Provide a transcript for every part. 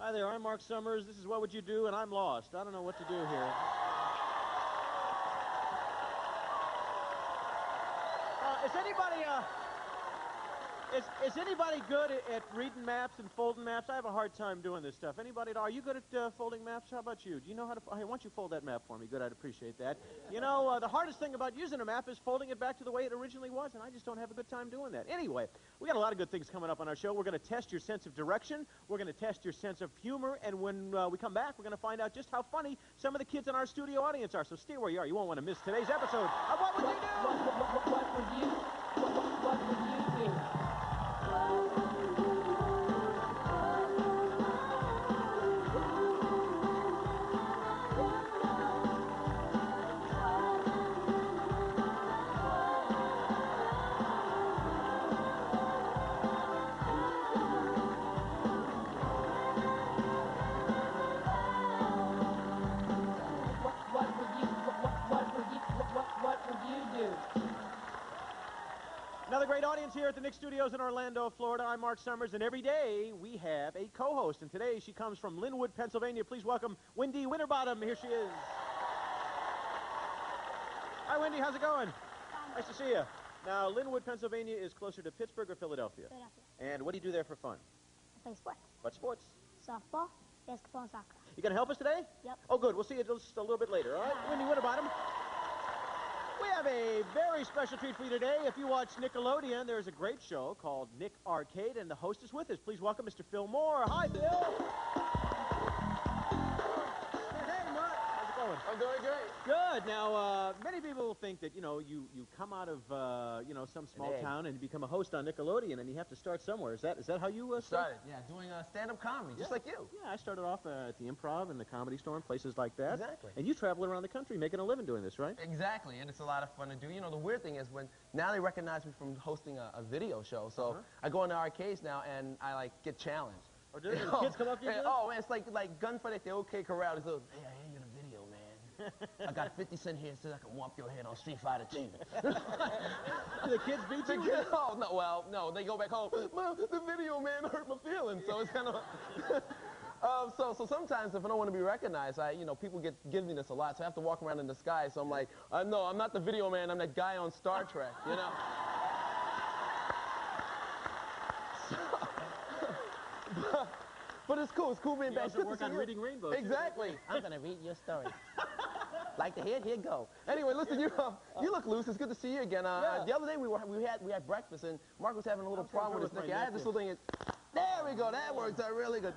Hi there, I'm Mark Summers. This is What Would You Do? And I'm lost. I don't know what to do here. Is anybody good at reading maps and folding maps? I have a hard time doing this stuff. Anybody at all? Are you good at folding maps? How about you? Do you know how to... Hey, why don't you fold that map for me? Good, I'd appreciate that. You know, the hardest thing about using a map is folding it back to the way it originally was, and I just don't have a good time doing that. Anyway, we got a lot of good things coming up on our show. We're going to test your sense of direction. We're going to test your sense of humor, and when we come back, we're going to find out just how funny some of the kids in our studio audience are. So stay where you are. You won't want to miss today's episode of What Would You Do? What would you do? Another great audience here at the Nick Studios in Orlando, Florida. I'm Mark Summers, and every day we have a co-host. And today she comes from Linwood, Pennsylvania. Please welcome Wendy Winterbottom. Here she is. Hi, Wendy. How's it going? Fine. Nice to see you. Now, Linwood, Pennsylvania is closer to Pittsburgh or Philadelphia? Philadelphia. And what do you do there for fun? I play sports. What sports? Softball, basketball, and soccer. You going to help us today? Yep. Oh, good. We'll see you just a little bit later, all right? Wendy Winterbottom. We have a very special treat for you today. If you watch Nickelodeon, there's a great show called Nick Arcade, and the host is with us. Please welcome Mr. Phil Moore. Hi, Phil. Hey, Mark. How's it going? I'm doing great. Good. Now, many people think that, you know, you come out of, you know, some small town and you become a host on Nickelodeon, and you have to start somewhere. Is that how you started? Yeah, doing stand-up comedy, just like you. Yeah, I started off at the Improv and the Comedy Store and places like that. Exactly. And you travel around the country making a living doing this, right? Exactly, and it's a lot of fun to do. You know, the weird thing is now they recognize me from hosting a video show, so I go into arcades now and I, like, get challenged. Or do the kids come up to you? Oh, man, it's like gunfight at the OK Corral. It's like, hey, I hear you in a video, man. I got 50 cents here so I can whomp your head on Street Fighter 2. The kids beat you? Oh, no, well, no, they go back home. Mom, the video man hurt my feelings. So it's kind of... so sometimes if I don't want to be recognized, people give me this a lot, so I have to walk around in disguise. So I'm like, no, I'm not the video man. I'm that guy on Star Trek, you know? But it's cool. It's cool being back. You also work on reading rainbows. Exactly. I'm going to read your story. Like to hear it? Here go. Anyway, listen, you look loose. It's good to see you again. The other day we had breakfast, and Mark was having a little problem with his neck. I had this little thing. There we go. That works out really good.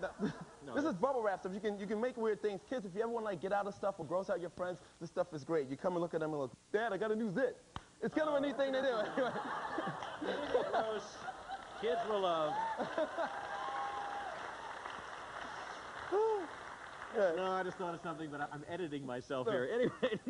No, this is bubble wrap stuff. You can make weird things. Kids, if you ever want to like get out of stuff or gross out your friends, this stuff is great. You come and look at them and look, Dad, I got a new zit. It's kind of a neat thing to do. Anyway. Kids will love. No, I just thought of something, but I'm editing myself here. Anyway,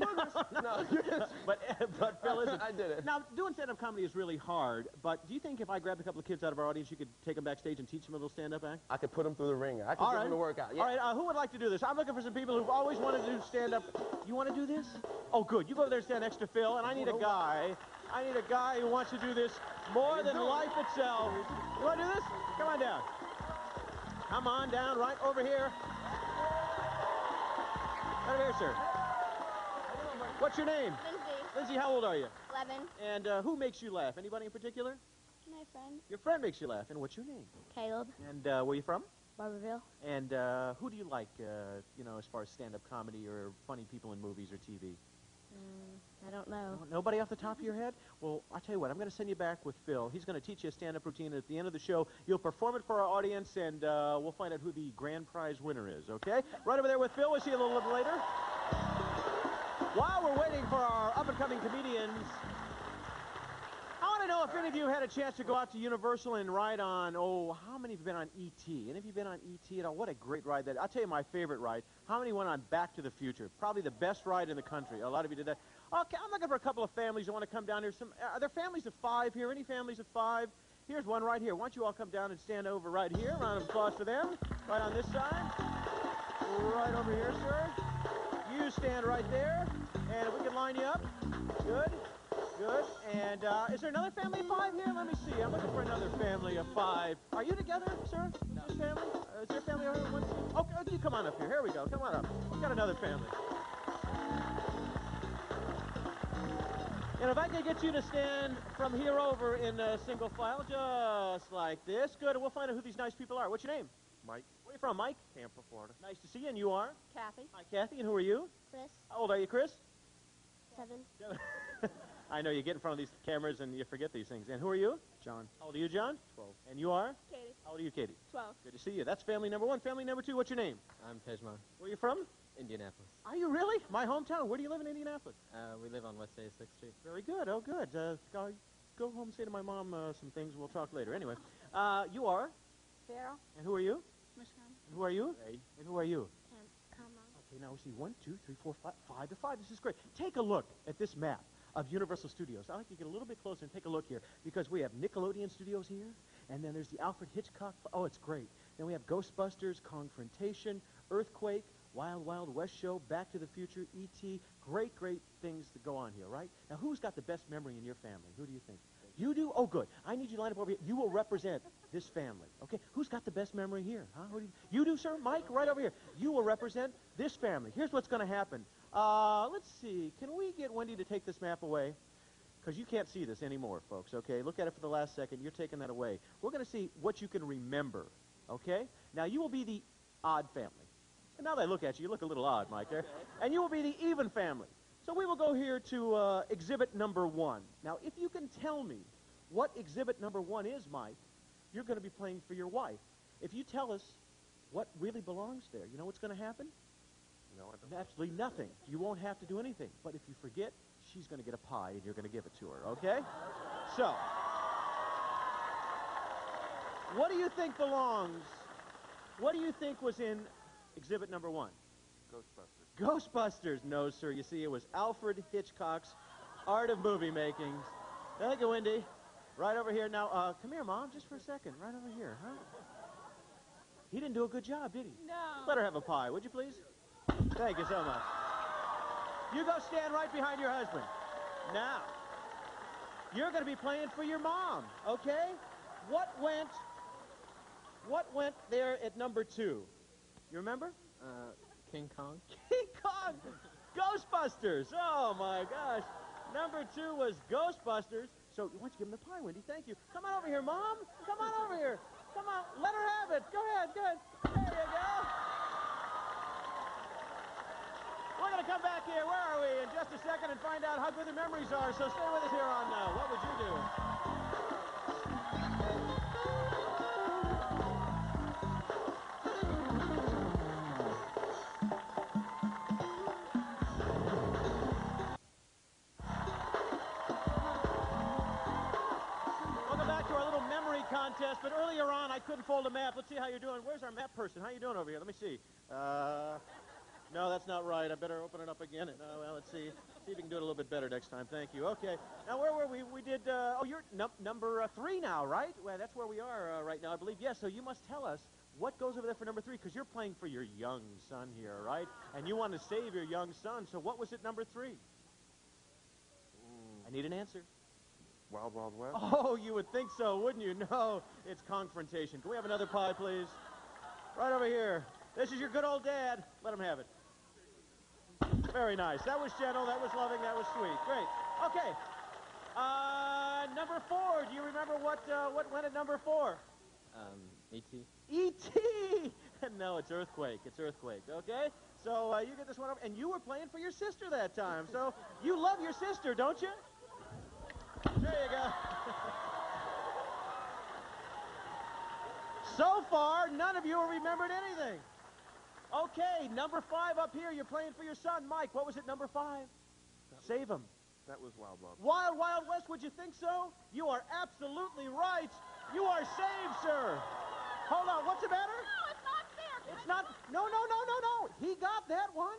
but Phil, listen. I did it. Now, doing stand-up comedy is really hard, but do you think if I grabbed a couple of kids out of our audience, you could take them backstage and teach them a little stand-up act? I could put them through the ringer. I could give them the workout. Yeah. All right, who would like to do this? I'm looking for some people who've always wanted to do stand-up. You want to do this? Oh, good. You go over there and stand next to Phil, and I need a guy. I need a guy who wants to do this more than life itself. You want to do this? Come on down. Come on down, right over here. Right here, sir. What's your name? Lindsay. Lindsay, how old are you? 11. And who makes you laugh? Anybody in particular? My friend. Your friend makes you laugh. And what's your name? Caleb. And where are you from? Barberville. And who do you like, you know, as far as stand-up comedy or funny people in movies or TV? I don't know. Nobody off the top of your head? Well, I'll tell you what, I'm going to send you back with Phil. He's going to teach you a stand-up routine. At the end of the show, you'll perform it for our audience, and we'll find out who the grand prize winner is, okay? Right over there with Phil. We'll see you a little bit later. While we're waiting for our up-and-coming comedians, I want to know if any of you had a chance to go out to Universal and ride on, how many have been on E.T.? Any of you been on E.T. at all? What a great ride that. I'll tell you my favorite ride. How many went on Back to the Future? Probably the best ride in the country. A lot of you did that. Okay, I'm looking for a couple of families that want to come down here. Are there families of 5 here? Any families of 5? Here's one right here. Why don't you all come down and stand over right here? Round of applause for them. Right on this side. Right over here, sir. You stand right there. And if we can line you up. Good. Good. And is there another family of 5 here? Let me see. I'm looking for another family of 5. Are you together, sir? No. This family? Is there a family over here? 1, 2, you come on up here? Here we go. Come on up. We got another family. And if I could get you to stand from here over in single file, just like this. Good, and we'll find out who these nice people are. What's your name? Mike. Where are you from, Mike? Tampa, Florida. Nice to see you, and you are? Kathy. Hi, Kathy, and who are you? Chris. How old are you, Chris? 7. I know you get in front of these cameras and you forget these things. And who are you? John. How old are you, John? 12. And you are? Katie. How old are you, Katie? 12. Good to see you. That's family number 1. Family number 2, what's your name? I'm Pejman, Where are you from? Indianapolis. Are you really? My hometown. Where do you live in Indianapolis? We live on West 86th Street. Very good. Oh, good. Go home and say to my mom some things. We'll talk later. Anyway, you are? Farrell. And who are you? Michigan. And who are you? Ray. And who are you? Come on. Okay, now we see 1, 2, 3, 4, 5, 5 to 5. This is great. Take a look at this map of Universal Studios. I'd like you to get a little bit closer and take a look here because we have Nickelodeon Studios here, and then there's the Alfred Hitchcock. Oh, it's great. Then we have Ghostbusters, Confrontation, Earthquake, Wild Wild West Show, Back to the Future, E.T. Great, great things that go on here, right? Now, who's got the best memory in your family? Who do you think? You do? Oh, good. I need you to line up over here. You will represent this family, okay? Who's got the best memory here? Huh? Who do you do, sir? Mike, right over here. You will represent this family. Here's what's going to happen. Let's see. Can we get Wendy to take this map away? Because you can't see this anymore, folks, okay? Look at it for the last second. You're taking that away. We're going to see what you can remember, okay? Now, you will be the odd family. And now that I look at you, you look a little odd, Mike, there. And you will be the even family. So we will go here to exhibit number 1. Now, if you can tell me what exhibit number 1 is, Mike, you're going to be playing for your wife. If you tell us what really belongs there, you know what's going to happen? No, I don't. Absolutely nothing. You won't have to do anything. But if you forget, she's going to get a pie and you're going to give it to her, okay? So, what do you think belongs? What do you think was in exhibit number 1? Ghostbusters. Ghostbusters. No, sir. You see, it was Alfred Hitchcock's Art of Movie Making. Thank you, Wendy. Right over here. Now, come here, Mom, just for a second. Right over here, huh? He didn't do a good job, did he? No. Let her have a pie, would you please? Thank you so much. You go stand right behind your husband. Now, you're going to be playing for your mom, okay? What went there at number 2? You remember? King Kong. King Kong! Ghostbusters! Oh, my gosh. Number 2 was Ghostbusters. So, why don't you give him the pie, Wendy? Thank you. Come on over here, Mom. Come on over here. Come on. Let her have it. Go ahead. Good. There you go. We're going to come back here. Where are we? In just a second and find out how good the memories are. So stay with us here on What Would You Do? Contest, but earlier on I couldn't fold a map. Let's see how you're doing. Where's our map person? How you doing over here? Let me see. No, that's not right. I better open it up again. Well, let's see. See if we can do it a little bit better next time. Thank you. Okay. Now, where were we? We did, oh, you're number 3 now, right? Well, that's where we are right now, I believe. Yes, so you must tell us what goes over there for number 3, because you're playing for your young son here, right? And you want to save your young son. So what was it, number 3? I need an answer. Wild Wild West. Oh, you would think so, wouldn't you? No, it's Confrontation. Can we have another pie, please? Right over here. This is your good old dad. Let him have it. Very nice. That was gentle. That was loving. That was sweet. Great. Okay. Number 4. Do you remember what went at number 4? E.T. E.T. No, it's Earthquake. It's Earthquake. Okay. So you get this one over, and you were playing for your sister that time. So you love your sister, don't you? There you go. So far, none of you have remembered anything. Okay, number 5 up here. You're playing for your son, Mike. What was it, number 5? Save him. That was Wild Wild. Wild Wild West, would you think so? You are absolutely right. You are saved, sir. Hold on, what's the matter? No, it's not fair. It's not, no. He got that one.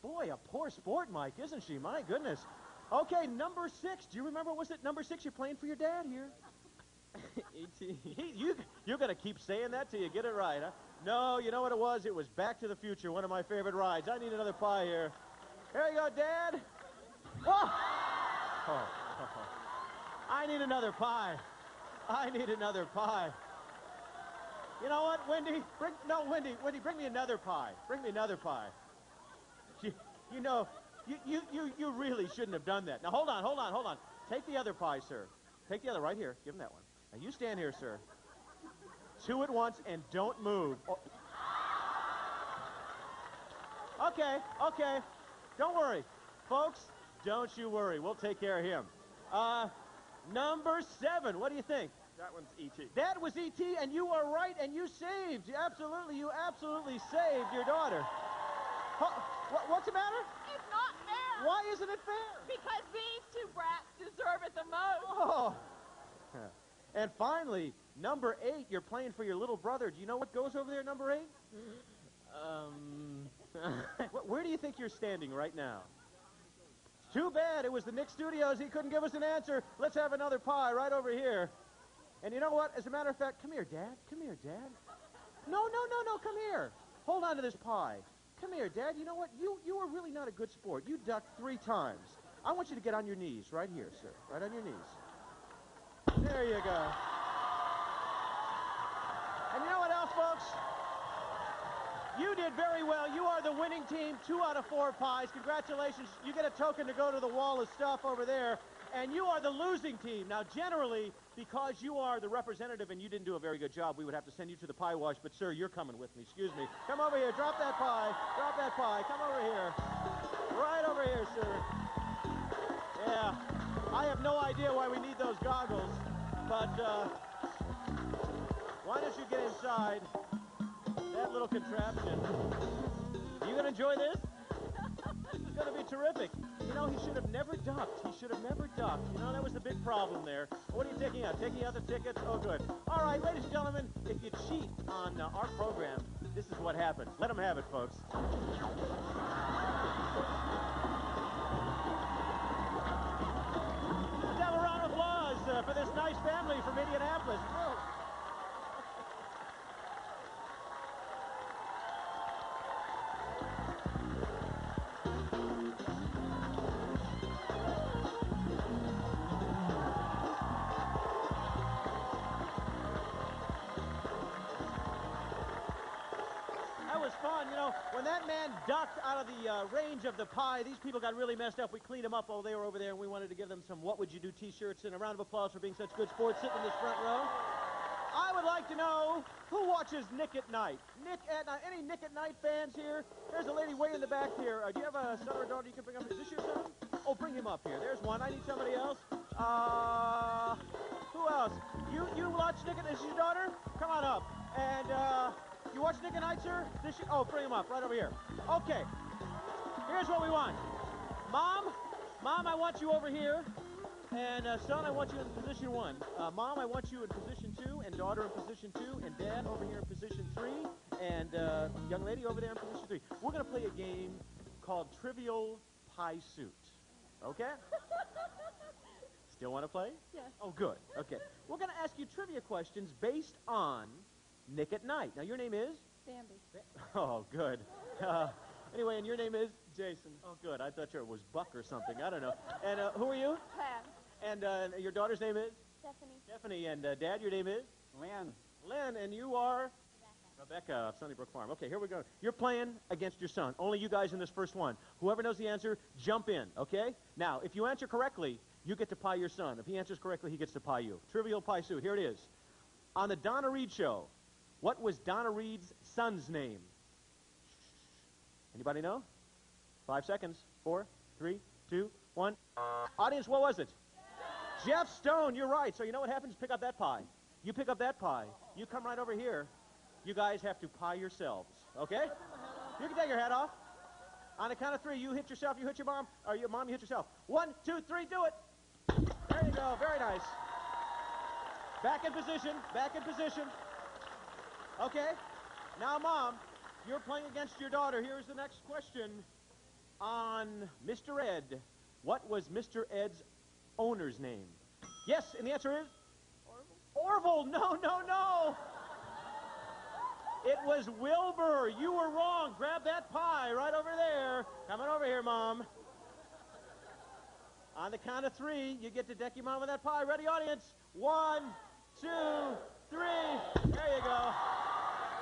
Boy, a poor sport, Mike, isn't she? My goodness. Okay, number 6. Do you remember, was it number 6? You're playing for your dad here. E.T. You're going to keep saying that till you get it right, huh? No, you know what it was? It was Back to the Future, one of my favorite rides. I need another pie here. Here you go, Dad. Oh. I need another pie. I need another pie. You know what, Wendy? Wendy, bring me another pie. Bring me another pie. You know, you really shouldn't have done that. Now, hold on. Take the other pie, sir. Take the other right here. Give him that one. Now, you stand here, sir. 2 at once, and don't move. Oh. Okay. Don't worry. Folks, don't you worry. We'll take care of him. Number 7. What do you think? That one's E.T. That was E.T., and you are right, and you saved. You absolutely saved your daughter. What's the matter? It's not fair. Why isn't it fair? Because these two brats deserve it the most. Oh. And finally, number 8, you're playing for your little brother. Do you know what goes over there, number 8? Where do you think you're standing right now? Too bad. It was the Nick Studios. He couldn't give us an answer. Let's have another pie right over here. And you know what? As a matter of fact, come here, Dad. Come here, Dad. No. Come here. Hold on to this pie. Come here, Dad. You know what? You were really not a good sport. You ducked 3 times. I want you to get on your knees right here, sir. Right on your knees. There you go. And you know what else, folks? You did very well. You are the winning team. 2 out of 4 pies. Congratulations. You get a token to go to the wall of stuff over there. And you are the losing team. Now, generally, because you are the representative and you didn't do a very good job, we would have to send you to the pie wash. But, sir, you're coming with me. Excuse me. Come over here. Drop that pie. Drop that pie. Come over here. Right over here, sir. Yeah. I have no idea why we need those goggles. But why don't you get inside that little contraption? You going to enjoy this? This is going to be terrific. You know, he should have never ducked. You know, that was the big problem there. What are you taking out? Taking out the tickets? Oh, good. All right, ladies and gentlemen, if you cheat on our program, this is what happens. Let them have it, folks. Let's have a round of applause for this nice family from Indianapolis. Whoa. Fun, you know, when that man ducked out of the range of the pie, these people got really messed up. We cleaned them up while they were over there, and we wanted to give them some What Would You Do t-shirts, and a round of applause for being such good sports sitting in this front row. I would like to know who watches Nick at Night. Nick at Night. Any Nick at Night fans here? There's a lady way in the back here. Do you have a son or a daughter you can bring up? Is this your son? Oh, bring him up here. There's one. I need somebody else. Who else? You watch Nick at Night? Is this your daughter? Come on up. And, you watch Nick at Night, sir? Oh, bring him up right over here. Okay. Here's what we want. Mom, I want you over here. And, son, I want you in position 1. Mom, I want you in position 2. And daughter in position 2. And dad over here in position 3. And, young lady over there in position 3. We're going to play a game called Trivial Piesuit. Okay? Still want to play? Yes. Oh, good. Okay. We're going to ask you trivia questions based on Nick at Night. Now, your name is? Bambi. Oh, good. Anyway, and your name is? Jason. Oh, good. I thought it was Buck or something. I don't know. And who are you? Pam. And your daughter's name is? Stephanie. Stephanie. And Dad, your name is? Lynn. Lynn. And you are? Rebecca of Sunnybrook Farm. Okay, here we go. You're playing against your son. Only you guys in this first one. Whoever knows the answer, jump in, okay? Now, if you answer correctly, you get to pie your son. If he answers correctly, he gets to pie you. Trivial Piesuit. Here it is. On the Donna Reed Show, what was Donna Reed's son's name? Anybody know? 5 seconds. 4, 3, 2, 1. Audience, what was it? Jeff Stone. You're right. So you know what happens? Pick up that pie. You pick up that pie. You come right over here. You guys have to pie yourselves. Okay? You can take your hat off. On the count of 3, you hit yourself, you hit your mom, or your mom, you hit yourself. 1, 2, 3, do it. There you go. Very nice. Back in position. Back in position. Okay. Now, Mom, you're playing against your daughter. Here's the next question. On Mr. Ed, what was Mr. Ed's owner's name? Yes, and the answer is? Orville. No. It was Wilbur. You were wrong. Grab that pie right over there. Coming over here, Mom. On the count of 3, you get to deck your mom with that pie. Ready, audience? 1, 2, 3. There you go.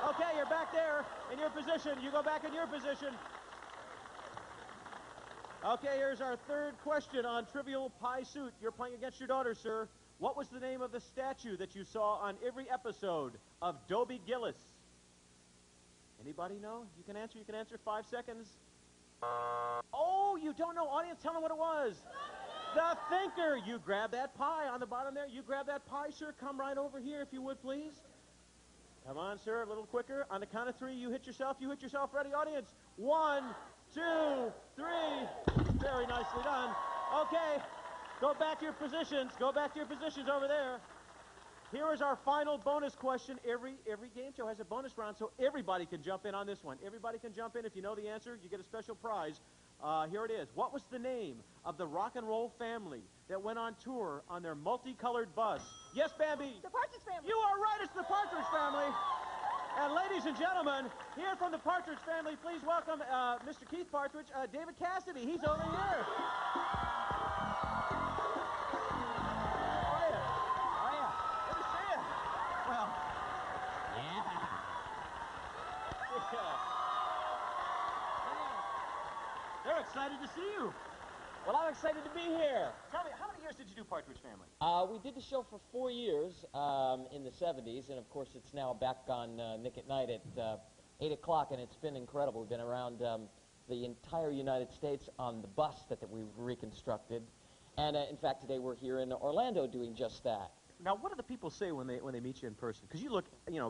Okay, you're back there in your position. You go back in your position. Okay, here's our third question on Trivial Piesuit. You're playing against your daughter, sir. What was the name of the statue that you saw on every episode of Dobie Gillis? Anybody know? You can answer. 5 seconds. Oh, you don't know. Audience, tell them what it was. The Thinker. You grab that pie on the bottom there. You grab that pie, sir. Come right over here, if you would, please. Come on, sir. A little quicker. On the count of 3, you hit yourself. You hit yourself. Ready, audience? 1, 2, 3. Very nicely done. Okay. Go back to your positions. Go back to your positions over there. Here is our final bonus question. Every game show has a bonus round, so everybody can jump in on this one. Everybody can jump in. If you know the answer, you get a special prize. Here it is. What was the name of the rock and roll family that went on tour on their multicolored bus? Yes, Bambi? The Partridge Family. You are right. It's the Partridge Family. And ladies and gentlemen, here from the Partridge Family, please welcome Mr. Keith Partridge, David Cassidy. He's over here. Well, yeah. They're excited to see you. Well, I'm excited to be here. Tell me, how many years did you do Partridge Family? We did the show for 4 years in the 70s, and of course it's now back on Nick at Night at 8 o'clock, and it's been incredible. We've been around the entire United States on the bus that we've reconstructed, and in fact today we're here in Orlando doing just that. Now, what do the people say when they meet you in person? Because you look,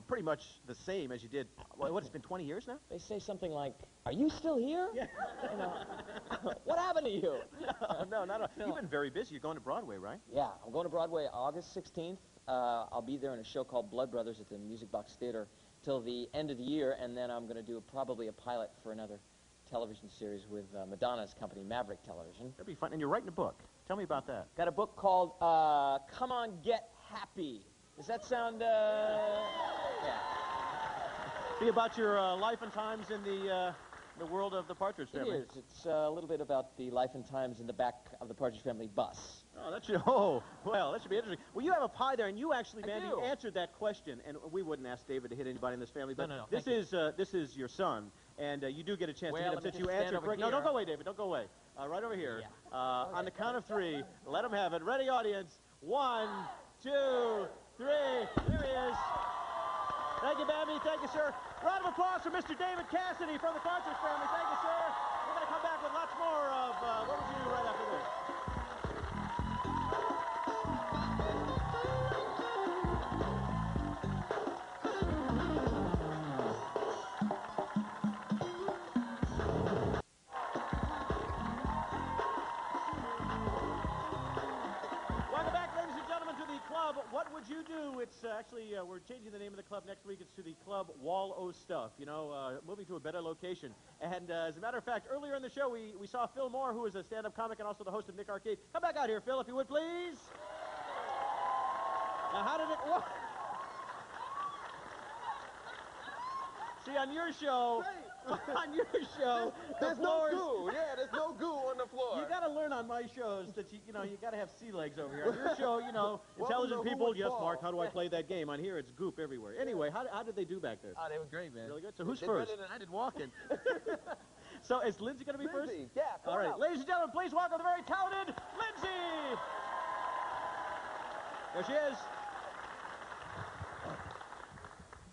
pretty much the same as you did. What, it's been 20 years now? They say something like, "Are you still here?" Yeah. What happened to you? No, not at all. You've been very busy. You're going to Broadway, right? Yeah, I'm going to Broadway August 16th. I'll be there in a show called Blood Brothers at the Music Box Theater till the end of the year, and then I'm going to do probably a pilot for another television series with Madonna's company, Maverick Television. That'd be fun. And you're writing a book. Tell me about that. Got a book called Come On, Get Happy. Does that sound, yeah. Be about your life and times in the world of the Partridge Family. It is. It's a little bit about the life and times in the back of the Partridge Family bus. Oh, that should be interesting. Well, you have a pie there, and you actually, Mandy, answered that question, and we wouldn't ask David to hit anybody in this family, but No, this is your son, and you do get a chance to hit him since you answered correct. No, don't go away, David. Don't go away. Right over here. Yeah. On the count of 3, let him have it. Ready, audience? 1, 2, 3. Here he is. Thank you, Bambi. Thank you, sir. Round of applause for Mr. David Cassidy from the Partridge Family. Thank you, sir. We're going to come back with lots more of what would you do right after this? What would you do? It's actually, we're changing the name of the club next week. It's to the Club Wall O Stuff, moving to a better location. And as a matter of fact, earlier in the show, we saw Phil Moore, who is a stand-up comic and also the host of Nick Arcade. Come back out here, Phil, if you would, please. Now, how did it work? See, on your show, there's no goo. Yeah, there's no goo on the floor. You got to learn on my shows that you got to have sea legs over here. On your show, intelligent people. Yes, Mark. How do I play that game? On here, it's goop everywhere. Anyway, how did they do back there? Oh, they were great, man. Really good. So who's They first? better than I did walking. So is Lindsay going to be first? Lindsay, yeah. All right, ladies and gentlemen, please welcome the very talented Lindsay. There she is.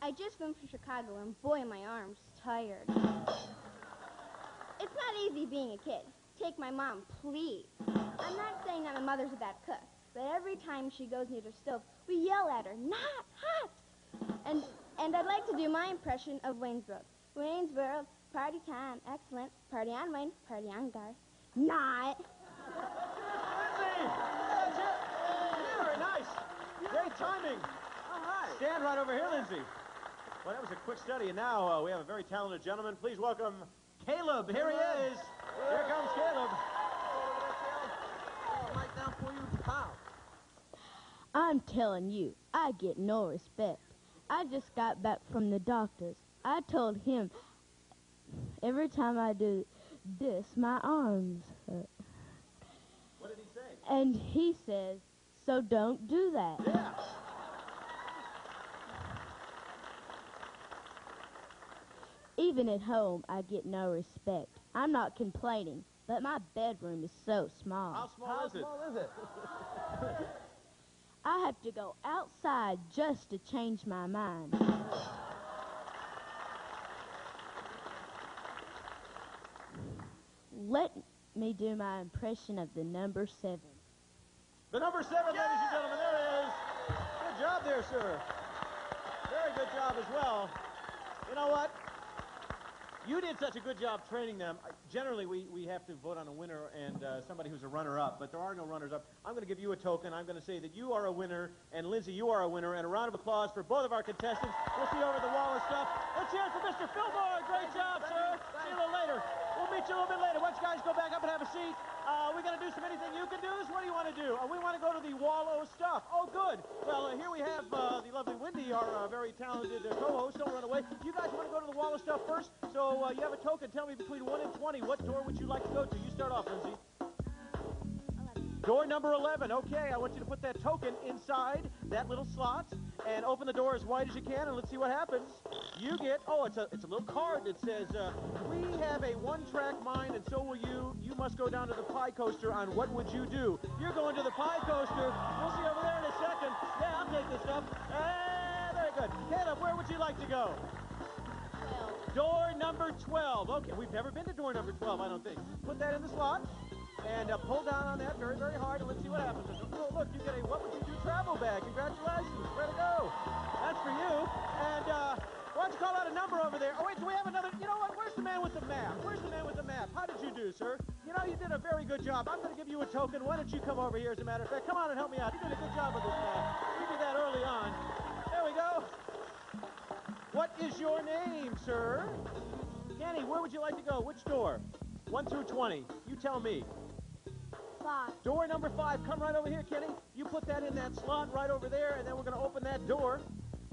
I just moved from Chicago, and boy, my arm's tired. It's not easy being a kid. Take my mom, please. I'm not saying that my mother's a bad cook, but every time she goes near the stove, we yell at her, "Not hot!" And I'd like to do my impression of Waynesboro. Waynesboro, party time, excellent. Party on Wayne, party on Garth. Not. Lindsay! That's it! Very nice. Great timing. All right. Stand right over here, Lindsay. Well, that was a quick study, and now we have a very talented gentleman. Please welcome Caleb. Here he is. Here comes Caleb. Right down for you. Pow. I'm telling you, I get no respect. I just got back from the doctor's. I told him every time I do this, my arms hurt. What did he say? And he says, so don't do that. Yeah. Even at home, I get no respect. I'm not complaining, but my bedroom is so small. How small How is it? small is it? I have to go outside just to change my mind. Let me do my impression of the number 7. The number 7, ladies and gentlemen, there it is. Good job there, sir. Very good job as well. You know what? You did such a good job training them. Generally, we have to vote on a winner and somebody who's a runner-up, but there are no runners-up. I'm going to give you a token. I'm going to say that you are a winner, and Lindsay, you are a winner, and a round of applause for both of our contestants. We'll see you over the wall and stuff. Let's hear it for Mr. Fillmore. Great job, sir. See you a little later. We'll meet you a little bit later. Why don't you guys go back up and have a seat? We're going to do some anything you can do. What do you want to do? We want to go to the wall of stuff. Oh, good. Well, here we have the lovely Wendy, our very talented co-host. Don't run away. You guys want to go to the wall of stuff first? So you have a token. Tell me between 1 and 20, what door would you like to go to? You start off, Lindsay. 11. Door number 11. Okay, I want you to put that token inside that little slot and open the door as wide as you can, and let's see what happens. You get, it's a little card that says, we have a one-track mind, and so will you. You must go down to the pie coaster on what would you do. You're going to the pie coaster. We'll see over there in a second. Yeah, I'll take this stuff. Very good. Caleb, where would you like to go? 12. Door number 12. Okay, we've never been to door number 12, I don't think. Put that in the slot and pull down on that very, very hard, and let's see what happens. Oh, look, you get a what would you do travel bag. Congratulations. Way to go. That's for you. And why don't you call out a number over there? Oh, wait, do we have another? You know what? Where's the man with the map? Where's the man with the map? How did you do, sir? You know, you did a very good job. I'm going to give you a token. Why don't you come over here, as a matter of fact? Come on and help me out. You did a good job with this map. We did that early on. There we go. What is your name, sir? Kenny, where would you like to go? Which door? 1 through 20. You tell me. 5. Door number 5. Come right over here, Kenny. You put that in that slot right over there, and then we're going to open that door.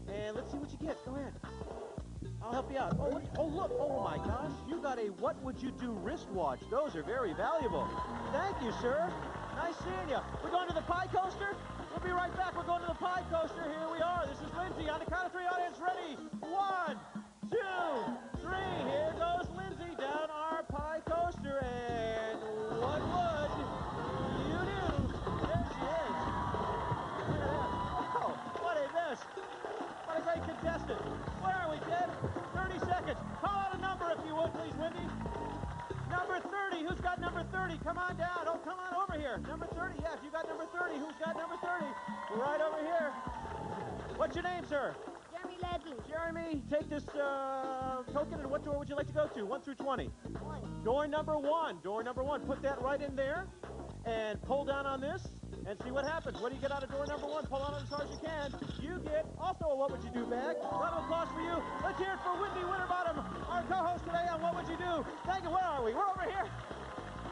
And let's see what you get. Go ahead. I'll help you out. Oh, look. Oh, my gosh. You got a what would you do wristwatch. Those are very valuable. Thank you, sir. Nice seeing you. We're going to the pie coaster. We'll be right back. We're going to the pie coaster. Here we are. This is Lindsay. On the count of 3, audience, ready? 1, 2, 3. Here goes Lindsay down our pie coaster. And what would you do? There she is. Look at that. Oh, what a mess. What a great contestant. Where are we, Ted? 30 seconds. Call out a number if you would, please, Wendy. Number 30. Who's got number 30? Come on down. Oh, come on over here. Number 30. Yes, you got number 30. Who's got number 30? Right over here. What's your name, sir? Jeremy Ledley. Jeremy, take this token, and what door would you like to go to? 1 through 20. 1. Door number 1. Door number 1. Put that right in there and pull down on this and see what happens. What do you get out of door number 1? Pull on it as hard as you can. You get also a what would you do bag. Round of applause for you. Let's hear it for Wendy Winterbottom, our co-host today on What Would You Do. Thank you. Where are we? We're over here.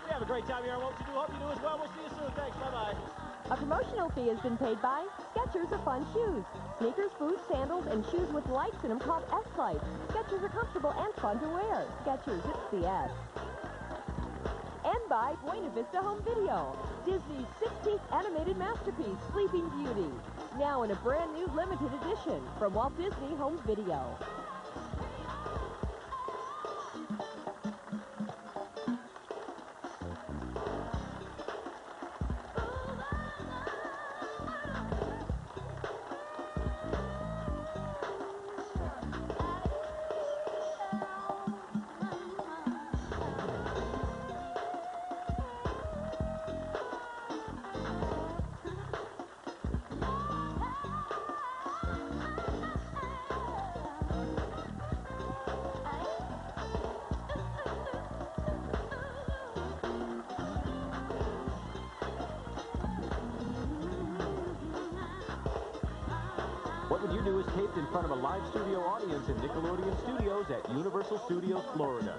We have a great time here on What Would You Do. Hope you do as well. We'll see you soon. Thanks. Bye-bye. A promotional fee has been paid by Skechers of Fun Shoes. Sneakers, boots, sandals, and shoes with lights in them called S-Lights. Skechers are comfortable and fun to wear. Skechers, it's the S. And by Buena Vista Home Video. Disney's 16th animated masterpiece, Sleeping Beauty. Now in a brand new limited edition from Walt Disney Home Video. What Would You Do is taped in front of a live studio audience in Nickelodeon Studios at Universal Studios, Florida.